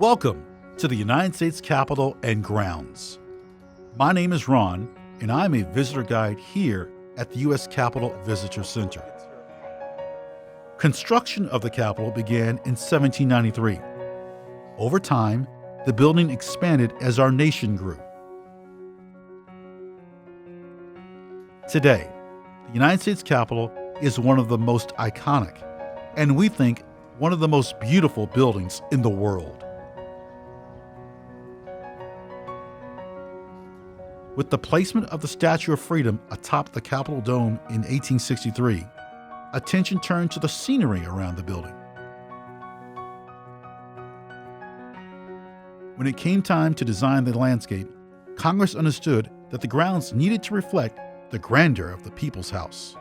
Welcome to the United States Capitol and grounds. My name is Ron, and I'm a visitor guide here at the U.S. Capitol Visitor Center. Construction of the Capitol began in 1793. Over time, the building expanded as our nation grew. Today, the United States Capitol is one of the most iconic, and we think one of the most beautiful buildings in the world. With the placement of the Statue of Freedom atop the Capitol Dome in 1863, attention turned to the scenery around the building. When it came time to design the landscape, Congress understood that the grounds needed to reflect the grandeur of the People's House.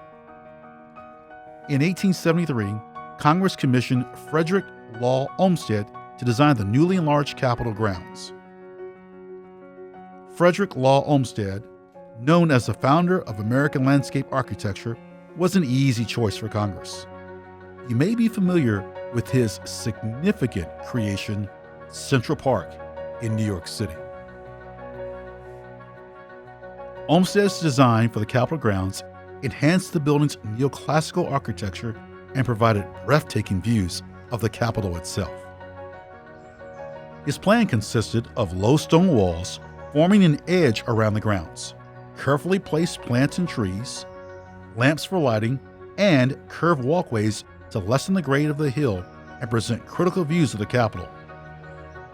In 1873, Congress commissioned Frederick Law Olmsted to design the newly enlarged Capitol grounds. Frederick Law Olmsted, known as the founder of American landscape architecture, was an easy choice for Congress. You may be familiar with his significant creation, Central Park in New York City. Olmsted's design for the Capitol grounds enhanced the building's neoclassical architecture and provided breathtaking views of the Capitol itself. His plan consisted of low stone walls forming an edge around the grounds, carefully placed plants and trees, lamps for lighting, and curved walkways to lessen the grade of the hill and present critical views of the Capitol.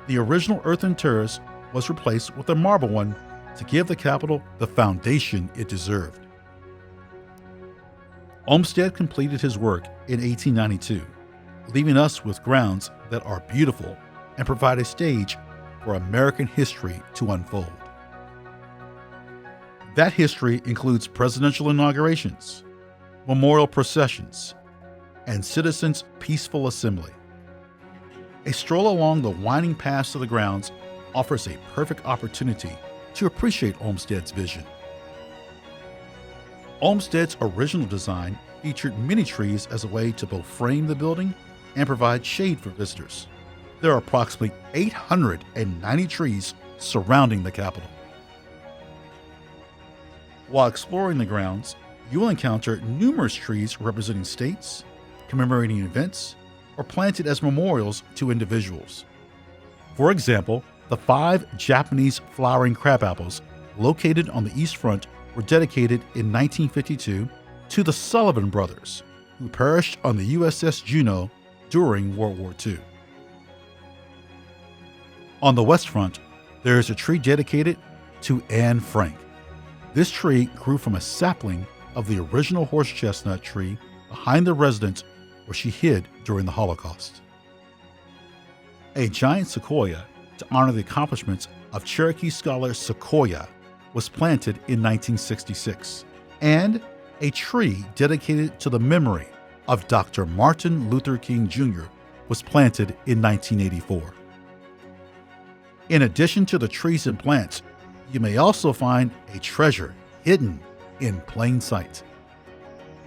The original earthen terrace was replaced with a marble one to give the Capitol the foundation it deserved. Olmsted completed his work in 1892, leaving us with grounds that are beautiful and provide a stage for American history to unfold. That history includes presidential inaugurations, memorial processions, and citizens' peaceful assembly. A stroll along the winding paths of the grounds offers a perfect opportunity to appreciate Olmsted's vision. Olmsted's original design featured many trees as a way to both frame the building and provide shade for visitors. There are approximately 890 trees surrounding the Capitol. While exploring the grounds, you will encounter numerous trees representing states, commemorating events, or planted as memorials to individuals. For example, the 5 Japanese flowering crabapples located on the east front were dedicated in 1952 to the Sullivan brothers, who perished on the USS Juneau during World War II. On the west front, there is a tree dedicated to Anne Frank. This tree grew from a sapling of the original horse chestnut tree behind the residence where she hid during the Holocaust. A giant sequoia to honor the accomplishments of Cherokee scholar Sequoyah was planted in 1966, and a tree dedicated to the memory of Dr. Martin Luther King Jr. was planted in 1984. In addition to the trees and plants, you may also find a treasure hidden in plain sight.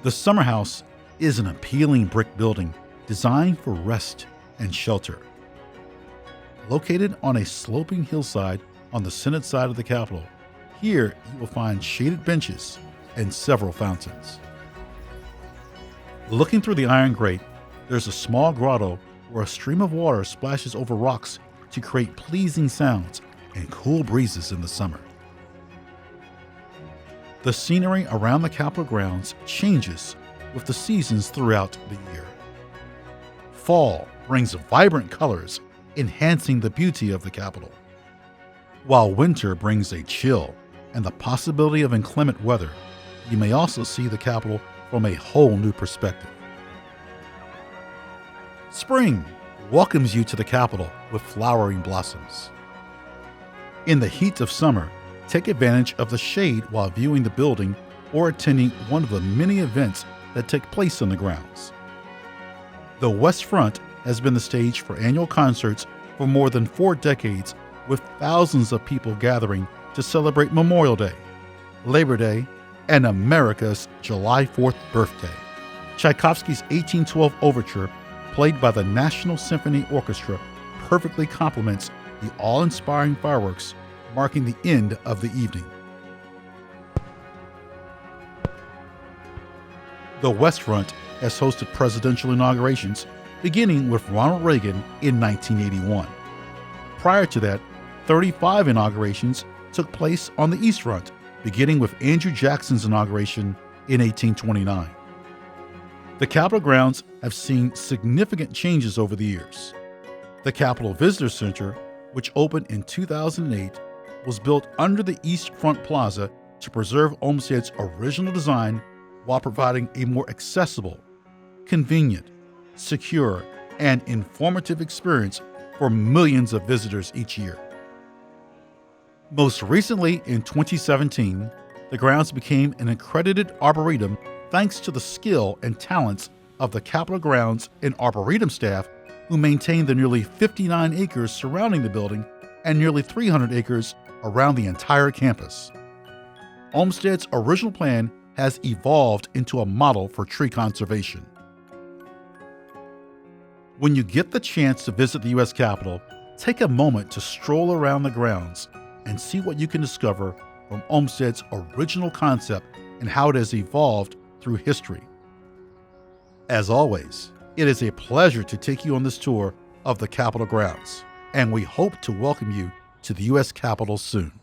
The Summer House is an appealing brick building designed for rest and shelter. Located on a sloping hillside on the Senate side of the Capitol, here you will find shaded benches and several fountains. Looking through the iron grate, there's a small grotto where a stream of water splashes over rocks to create pleasing sounds and cool breezes in the summer. The scenery around the Capitol grounds changes with the seasons throughout the year. Fall brings vibrant colors, enhancing the beauty of the Capitol, while winter brings a chill and the possibility of inclement weather. You may also see the Capitol from a whole new perspective. Spring welcomes you to the Capitol with flowering blossoms. In the heat of summer, take advantage of the shade while viewing the building or attending one of the many events that take place on the grounds. The West Front has been the stage for annual concerts for more than 4 decades, with thousands of people gathering to celebrate Memorial Day, Labor Day, and America's July 4th birthday. Tchaikovsky's 1812 Overture, played by the National Symphony Orchestra, perfectly complements the awe-inspiring fireworks marking the end of the evening. The West Front has hosted presidential inaugurations, beginning with Ronald Reagan in 1981. Prior to that, 35 inaugurations took place on the East Front, beginning with Andrew Jackson's inauguration in 1829. The Capitol grounds have seen significant changes over the years. The Capitol Visitor Center, which opened in 2008, was built under the East Front Plaza to preserve Olmsted's original design while providing a more accessible, convenient, secure, and informative experience for millions of visitors each year. Most recently, in 2017, the grounds became an accredited arboretum thanks to the skill and talents of the Capitol grounds and arboretum staff, who maintain the nearly 59 acres surrounding the building and nearly 300 acres around the entire campus. Olmsted's original plan has evolved into a model for tree conservation. When you get the chance to visit the U.S. Capitol, take a moment to stroll around the grounds and see what you can discover from Olmsted's original concept and how it has evolved through history. As always, it is a pleasure to take you on this tour of the Capitol grounds, and we hope to welcome you to the U.S. Capitol soon.